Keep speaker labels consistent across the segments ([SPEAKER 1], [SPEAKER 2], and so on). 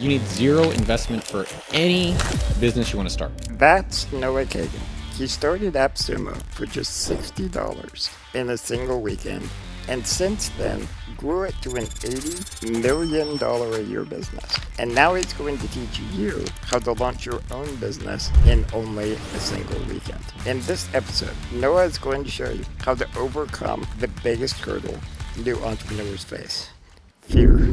[SPEAKER 1] You need zero investment for any business you want to start.
[SPEAKER 2] That's Noah Kagan. He started AppSumo for just $60 in a single weekend, and since then grew it to an $80 million a year business. And now he's going to teach you how to launch your own business in only a single weekend. In this episode, Noah is going to show you how to overcome the biggest hurdle new entrepreneurs face: fear.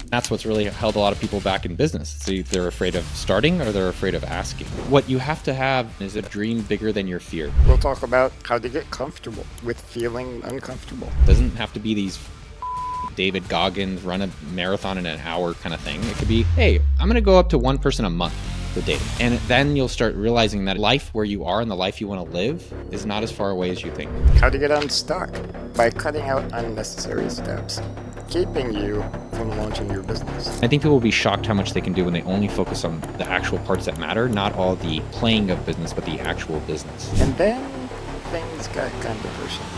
[SPEAKER 1] That's what's really held a lot of people back in business. So they're afraid of starting or they're afraid of asking. What you have to have is a dream bigger than your fear.
[SPEAKER 2] We'll talk about how to get comfortable with feeling uncomfortable.
[SPEAKER 1] It doesn't have to be these David Goggins run a marathon in an hour kind of thing. It could be, hey, I'm going to go up to one person a month for dating. And then you'll start realizing that life where you are and the life you want to live is not as far away as you think.
[SPEAKER 2] How to get unstuck by cutting out unnecessary steps, keeping you from launching your business.
[SPEAKER 1] I think people will be shocked how much they can do when they only focus on the actual parts that matter, not all the playing of business, but the actual business.
[SPEAKER 2] And then things got kind of personal.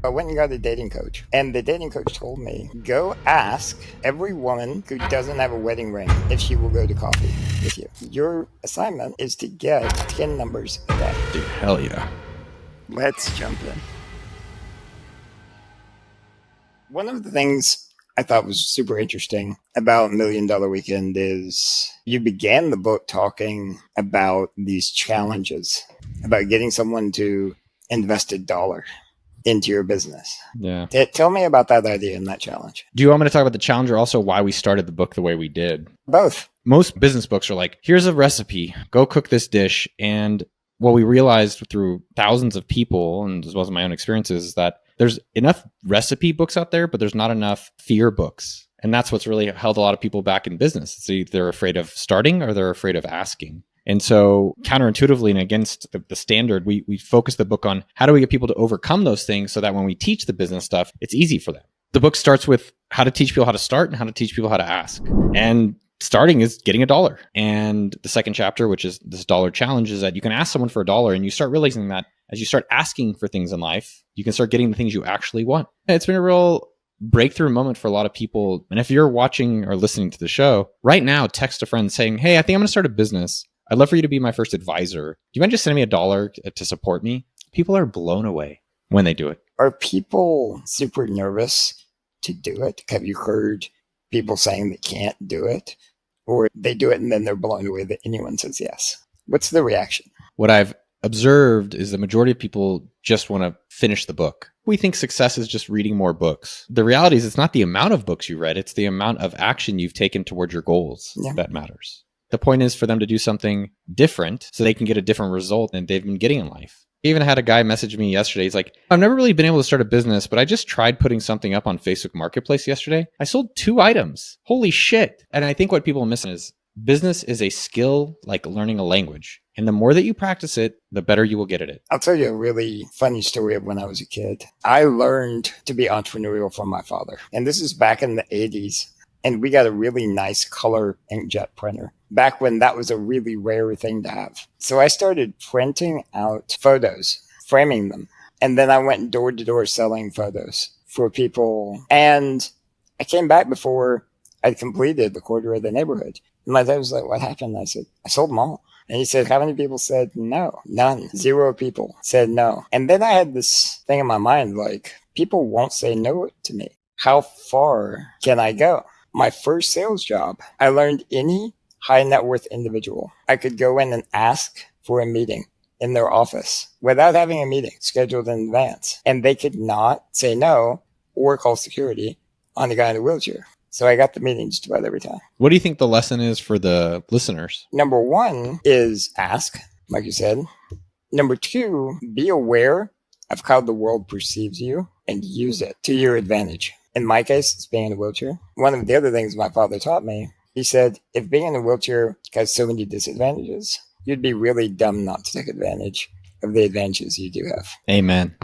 [SPEAKER 2] I went and got a dating coach, and the dating coach told me, go ask every woman who doesn't have a wedding ring if she will go to coffee with you. Your assignment is to get 10 numbers a day.
[SPEAKER 1] Dude, hell yeah.
[SPEAKER 2] Let's jump in. One of the things I thought was super interesting about $1 Million Weekend is you began the book talking about these challenges, about getting someone to invest $1 into your business.
[SPEAKER 1] Yeah.
[SPEAKER 2] Tell me about that idea and that challenge.
[SPEAKER 1] Do you want me to talk about the challenge or also why we started the book the way we did?
[SPEAKER 2] Both.
[SPEAKER 1] Most business books are like, here's a recipe, go cook this dish. And what we realized through thousands of people, and as well as my own experiences, is that there's enough recipe books out there, but there's not enough fear books. And that's what's really held a lot of people back in business. So they're afraid of starting or they're afraid of asking. And so counterintuitively and against the standard, we focus the book on how do we get people to overcome those things so that when we teach the business stuff, it's easy for them. The book starts with how to teach people how to start and how to teach people how to ask. And starting is getting $1. And the second chapter, which is this $1 challenge, is that you can ask someone for $1 and you start realizing that as you start asking for things in life, you can start getting the things you actually want. And it's been a real breakthrough moment for a lot of people. And if you're watching or listening to the show right now, text a friend saying, hey, I think I'm going to start a business. I'd love for you to be my first advisor. Do you mind just sending me $1 to support me? People are blown away when they do it.
[SPEAKER 2] Are people super nervous to do it? Have you heard people saying they can't do it? Or they do it and then they're blown away that anyone says yes? What's the reaction?
[SPEAKER 1] What I've observed is the majority of people just want to finish the book. We think success is just reading more books. The reality is it's not the amount of books you read, it's the amount of action you've taken towards your goals that matters. The point is for them to do something different so they can get a different result than they've been getting in life. I even had a guy message me yesterday. He's like, I've never really been able to start a business, but I just tried putting something up on Facebook Marketplace yesterday. I sold 2 items. Holy shit. And I think what people are missing is business is a skill like learning a language. And the more that you practice it, the better you will get at it.
[SPEAKER 2] I'll tell you a really funny story of when I was a kid. I learned to be entrepreneurial from my father. And this is back in the 80s. And we got a really nice color inkjet printer back when that was a really rare thing to have. So I started printing out photos, framing them. And then I went door to door selling photos for people. And I came back before I'd completed the quarter of the neighborhood. And my dad was like, what happened? I said, I sold them all. And he said, how many people said no? None. 0 people said no. And then I had this thing in my mind, like, people won't say no to me. How far can I go? My first sales job, I learned any high net worth individual, I could go in and ask for a meeting in their office without having a meeting scheduled in advance. And they could not say no or call security on the guy in a wheelchair. So I got the meeting just about every time.
[SPEAKER 1] What do you think the lesson is for the listeners?
[SPEAKER 2] Number 1 is ask, like you said. Number 2, be aware of how the world perceives you and use it to your advantage. In my case, it's being in a wheelchair. One of the other things my father taught me, he said, if being in a wheelchair has so many disadvantages, you'd be really dumb not to take advantage of the advantages you do have.
[SPEAKER 1] Amen.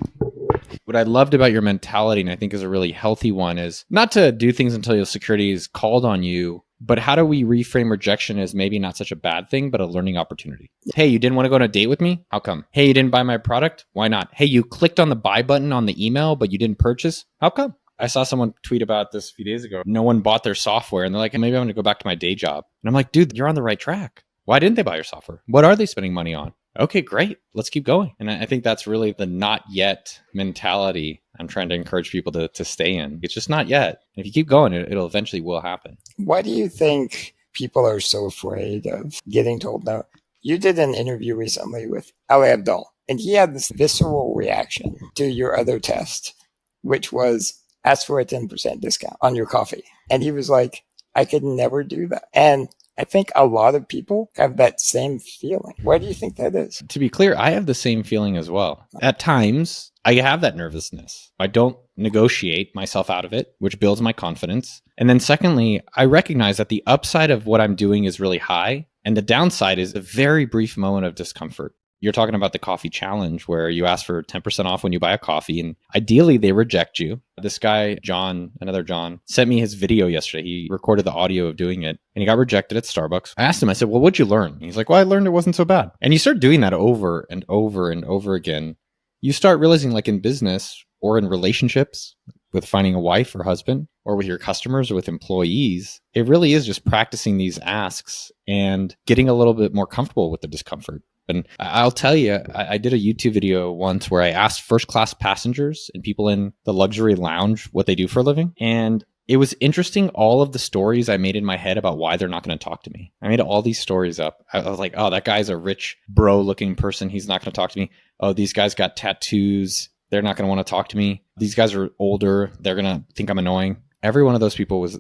[SPEAKER 1] What I loved about your mentality, and I think is a really healthy one, is not to do things until your security is called on you, but how do we reframe rejection as maybe not such a bad thing, but a learning opportunity? Hey, you didn't want to go on a date with me? How come? Hey, you didn't buy my product? Why not? Hey, you clicked on the buy button on the email, but you didn't purchase? How come? I saw someone tweet about this a few days ago. No one bought their software and they're like, maybe I'm going to go back to my day job. And I'm like, dude, you're on the right track. Why didn't they buy your software? What are they spending money on? Okay, great. Let's keep going. And I think that's really the not yet mentality I'm trying to encourage people to stay in. It's just not yet. If you keep going, it'll eventually will happen.
[SPEAKER 2] Why do you think people are so afraid of getting told no? You did an interview recently with Ali Abdul, and he had this visceral reaction to your other test, which was ask for a 10% discount on your coffee. And he was like, I could never do that. And I think a lot of people have that same feeling. Why do you think that is?
[SPEAKER 1] To be clear, I have the same feeling as well. At times, I have that nervousness. I don't negotiate myself out of it, which builds my confidence. And then secondly, I recognize that the upside of what I'm doing is really high, and the downside is a very brief moment of discomfort. You're talking about the coffee challenge where you ask for 10% off when you buy a coffee, and ideally they reject you. This guy, John, another John, sent me his video yesterday. He recorded the audio of doing it and he got rejected at Starbucks. I asked him, I said, well, what'd you learn? And he's like, well, I learned it wasn't so bad. And you start doing that over and over and over again. You start realizing, like in business or in relationships with finding a wife or husband or with your customers or with employees, it really is just practicing these asks and getting a little bit more comfortable with the discomfort. And I'll tell you, I did a YouTube video once where I asked first class passengers and people in the luxury lounge what they do for a living. And it was interesting, all of the stories I made in my head about why they're not going to talk to me. I made all these stories up. I was like, oh, that guy's a rich bro looking person. He's not going to talk to me. Oh, these guys got tattoos. They're not going to want to talk to me. These guys are older. They're going to think I'm annoying. Every one of those people was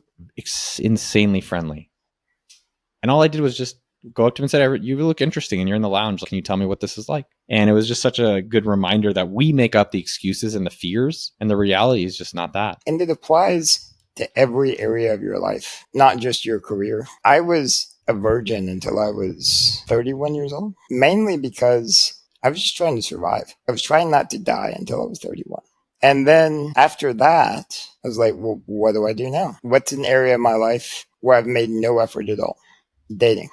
[SPEAKER 1] insanely friendly. And all I did was just go up to him and said, you look interesting and you're in the lounge. Can you tell me what this is like? And it was just such a good reminder that we make up the excuses and the fears, and the reality is just not that.
[SPEAKER 2] And it applies to every area of your life, not just your career. I was a virgin until I was 31 years old, mainly because I was just trying to survive. I was trying not to die until I was 31. And then after that, I was like, well, what do I do now? What's an area of my life where I've made no effort at all? Dating.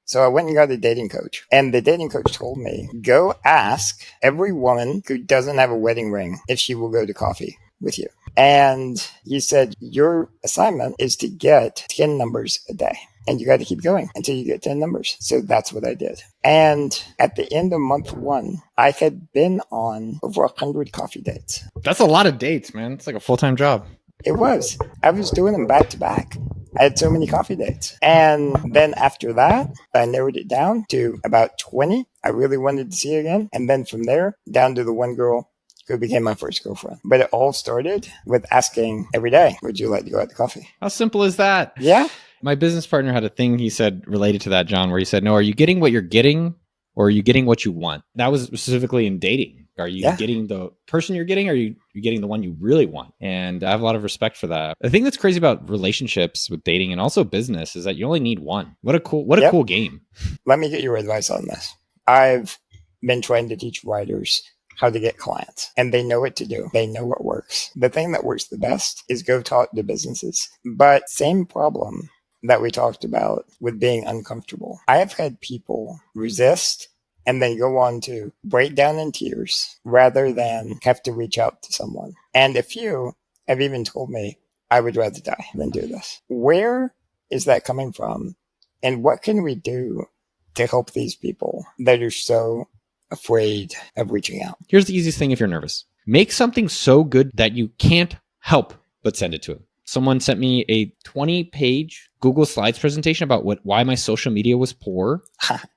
[SPEAKER 2] So I went and got a dating coach, and the dating coach told me, go ask every woman who doesn't have a wedding ring if she will go to coffee with you. And he said, your assignment is to get 10 numbers a day, and you got to keep going until you get 10 numbers. So that's what I did. And at the end of month 1, I had been on over 100 coffee dates.
[SPEAKER 1] That's a lot of dates, man. It's like a full-time job.
[SPEAKER 2] It was. I was doing them back to back. I had so many coffee dates. And then after that, I narrowed it down to about 20 I really wanted to see again. And then from there, down to the one girl who became my first girlfriend. But it all started with asking every day, would you like to go out to coffee?
[SPEAKER 1] How simple is that?
[SPEAKER 2] Yeah.
[SPEAKER 1] My business partner had a thing he said related to that, John, where he said, no, are you getting what you're getting, or are you getting what you want? That was specifically in dating. Are you getting the person you're getting, or are you getting the one you really want? And I have a lot of respect for that. The thing that's crazy about relationships with dating and also business is that you only need one. What a cool game.
[SPEAKER 2] Let me get your advice on this. I've been trying to teach writers how to get clients, and they know what to do. They know what works. The thing that works the best is go talk to businesses. But same problem that we talked about with being uncomfortable. I have had people resist and then go on to break down in tears rather than have to reach out to someone. And a few have even told me, I would rather die than do this. Where is that coming from? And what can we do to help these people that are so afraid of reaching out?
[SPEAKER 1] Here's the easiest thing if you're nervous. Make something so good that you can't help but send it to them. Someone sent me a 20-page Google Slides presentation about why my social media was poor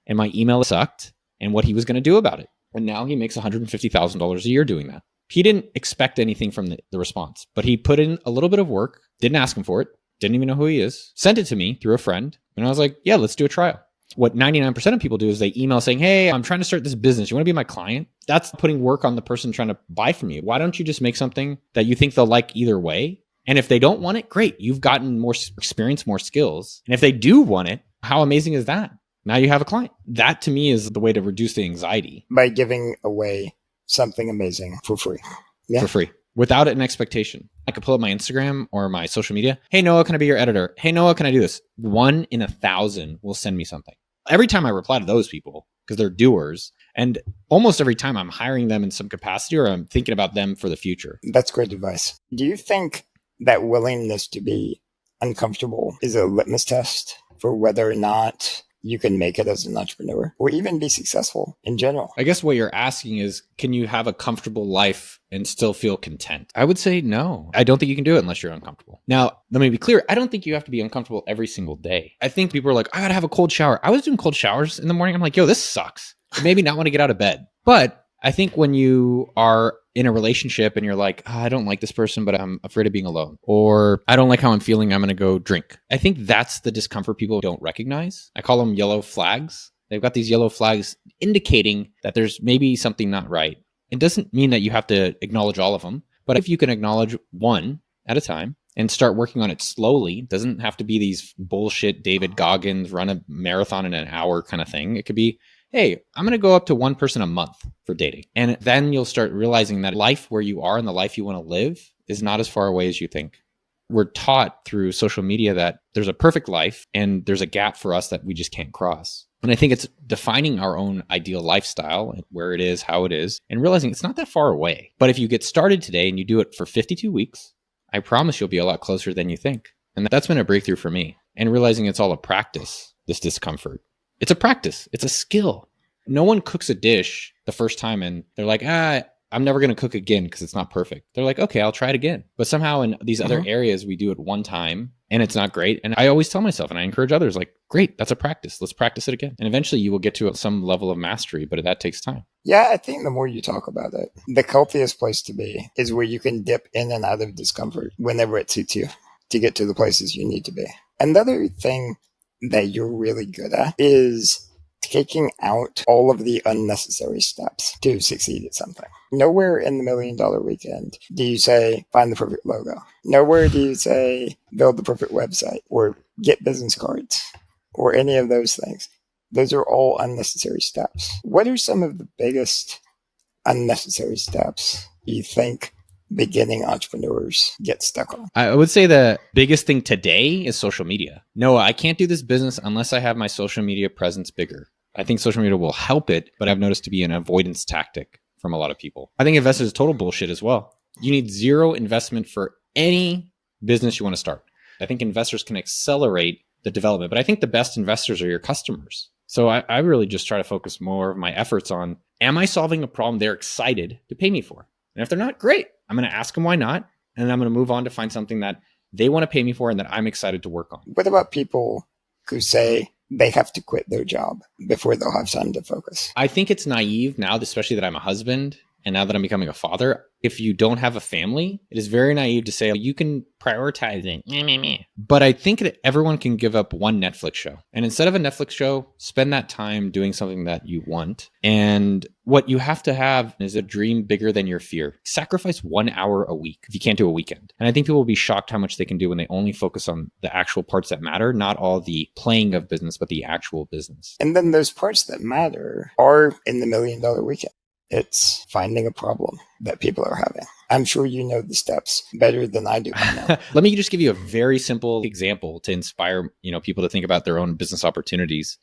[SPEAKER 1] and my email sucked and what he was going to do about it. And now he makes $150,000 a year doing that. He didn't expect anything from the response, but he put in a little bit of work, didn't ask him for it, didn't even know who he is, sent it to me through a friend. And I was like, yeah, let's do a trial. What 99% of people do is they email saying, hey, I'm trying to start this business. You want to be my client? That's putting work on the person trying to buy from you. Why don't you just make something that you think they'll like either way? And if they don't want it, great. You've gotten more experience, more skills. And if they do want it, how amazing is that? Now you have a client. That to me is the way to reduce the anxiety.
[SPEAKER 2] By giving away something amazing for free.
[SPEAKER 1] For free. Without an expectation. I could pull up my Instagram or my social media. Hey, Noah, can I be your editor? Hey, Noah, can I do this? 1 in 1,000 will send me something. Every time I reply to those people, because they're doers, and almost every time I'm hiring them in some capacity or I'm thinking about them for the future.
[SPEAKER 2] That's great advice. Do you think that willingness to be uncomfortable is a litmus test for whether or not you can make it as an entrepreneur or even be successful in general.
[SPEAKER 1] I guess what you're asking is, can you have a comfortable life and still feel content? I would say no. I don't think you can do it unless you're uncomfortable. Now, let me be clear. I don't think you have to be uncomfortable every single day. I think people are like, I gotta have a cold shower. I was doing cold showers in the morning. I'm like, yo, this sucks. It made me not want to get out of bed. But I think when you are in a relationship and you're like, I don't like this person, but I'm afraid of being alone, or I don't like how I'm feeling, I'm going to go drink. I think that's the discomfort people don't recognize. I call them yellow flags. They've got these yellow flags indicating that there's maybe something not right. It doesn't mean that you have to acknowledge all of them, but if you can acknowledge one at a time and start working on it slowly, it doesn't have to be these bullshit David Goggins run a marathon in an hour kind of thing. It could be, hey, I'm going to go up to one person a month for dating. And then you'll start realizing that life where you are and the life you want to live is not as far away as you think. We're taught through social media that there's a perfect life and there's a gap for us that we just can't cross. And I think it's defining our own ideal lifestyle, where it is, how it is, and realizing it's not that far away. But if you get started today and you do it for 52 weeks, I promise you'll be a lot closer than you think. And that's been a breakthrough for me. And realizing it's all a practice, this discomfort. It's a practice. It's a skill. No one cooks a dish the first time and they're like, I'm never going to cook again because it's not perfect. They're like, okay, I'll try it again. But somehow in these other areas, we do it one time and it's not great. And I always tell myself, and I encourage others, like, great, that's a practice. Let's practice it again. And eventually you will get to some level of mastery, but that takes time.
[SPEAKER 2] Yeah, I think the more you talk about it, the healthiest place to be is where you can dip in and out of discomfort whenever it suits you to get to the places you need to be. Another thing that you're really good at is taking out all of the unnecessary steps to succeed at something. Nowhere in the $1 Million Weekend do you say, find the perfect logo. Nowhere do you say, build the perfect website or get business cards or any of those things. Those are all unnecessary steps. What are some of the biggest unnecessary steps you think beginning entrepreneurs get stuck on?
[SPEAKER 1] I would say the biggest thing today is social media. No, I can't do this business unless I have my social media presence bigger. I think social media will help it, but I've noticed to be an avoidance tactic from a lot of people. I think investors is total bullshit as well. You need zero investment for any business you want to start. I think investors can accelerate the development, but I think the best investors are your customers. So I really just try to focus more of my efforts on, am I solving a problem they're excited to pay me for? And if they're not, great. I'm going to ask them why not. And then I'm going to move on to find something that they want to pay me for and that I'm excited to work on.
[SPEAKER 2] What about people who say they have to quit their job before they'll have time to focus?
[SPEAKER 1] I think it's naive now, especially that I'm a husband and now that I'm becoming a father. If you don't have a family, it is very naive to say you can prioritize it. But I think that everyone can give up one Netflix show. And instead of a Netflix show, spend that time doing something that you want. And what you have to have is a dream bigger than your fear. Sacrifice 1 hour a week if you can't do a weekend. And I think people will be shocked how much they can do when they only focus on the actual parts that matter, not all the playing of business, but the actual business.
[SPEAKER 2] And then those parts that matter are in the $1 Million Weekend. It's finding a problem that people are having. I'm sure you know the steps better than I do by now.
[SPEAKER 1] Let me just give you a very simple example to inspire, people to think about their own business opportunities.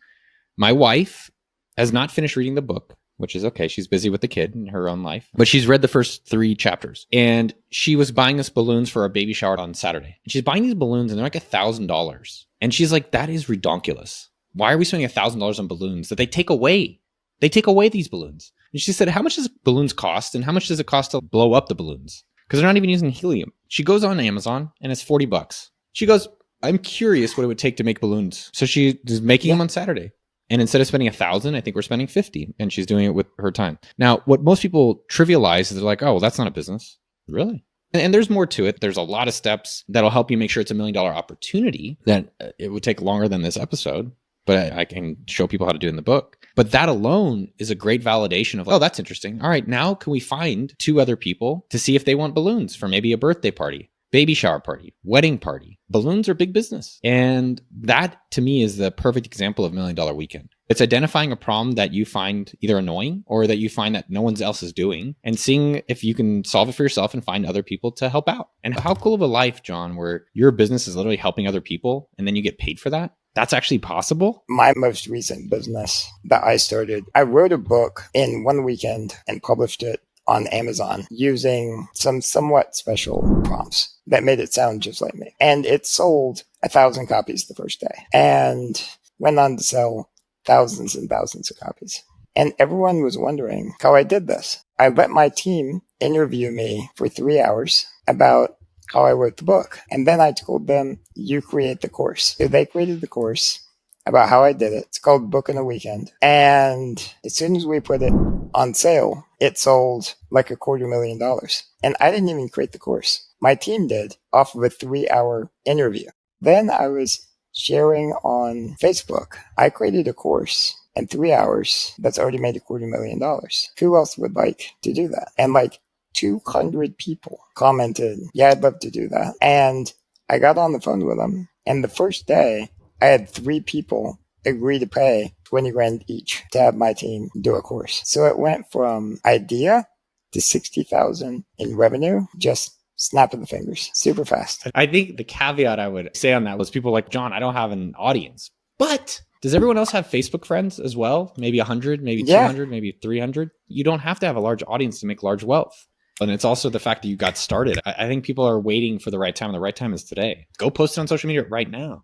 [SPEAKER 1] My wife has not finished reading the book, which is okay. She's busy with the kid in her own life, but she's read the first 3 chapters. And she was buying us balloons for our baby shower on Saturday. And she's buying these balloons and they're like $1,000. And she's like, that is redonkulous. Why are we spending $1,000 on balloons that they take away? They take away these balloons. And she said, how much does balloons cost? And how much does it cost to blow up the balloons? Because they're not even using helium. She goes on Amazon and it's $40. She goes, I'm curious what it would take to make balloons. So she is making them on Saturday. And instead of spending $1,000, I think we're spending $50. And she's doing it with her time. Now, what most people trivialize is they're like, oh, well, that's not a business. Really? And there's more to it. There's a lot of steps that'll help you make sure it's a $1 million opportunity that it would take longer than this episode. But I can show people how to do it in the book. But that alone is a great validation of, oh, that's interesting. All right, now can we find 2 other people to see if they want balloons for maybe a birthday party, baby shower party, wedding party? Balloons are big business. And that to me is the perfect example of $1 Million Weekend. It's identifying a problem that you find either annoying or that you find that no one else is doing and seeing if you can solve it for yourself and find other people to help out. And how cool of a life, John, where your business is literally helping other people and then you get paid for that? That's actually possible?
[SPEAKER 2] My most recent business that I started, I wrote a book in one weekend and published it on Amazon using some somewhat special prompts that made it sound just like me. And it sold 1,000 copies the first day and went on to sell thousands and thousands of copies. And everyone was wondering how I did this. I let my team interview me for 3 hours about how I wrote the book. And then I told them, you create the course. So they created the course about how I did it. It's called Book in a Weekend. And as soon as we put it on sale, it sold like $250,000. And I didn't even create the course. My team did off of a 3-hour interview. Then I was sharing on Facebook. I created a course in 3 hours that's already made $250,000. Who else would like to do that? And like 200 people commented, yeah, I'd love to do that. And I got on the phone with them. And the first day, I had 3 people agree to pay 20 grand each to have my team do a course. So it went from idea to 60,000 in revenue, just snap of the fingers, super fast.
[SPEAKER 1] I think the caveat I would say on that was people like, John, I don't have an audience, but does everyone else have Facebook friends as well? Maybe 100, maybe 200, maybe 300. You don't have to have a large audience to make large wealth. And it's also the fact that you got started. I think people are waiting for the right time. And the right time is today. Go post it on social media right now.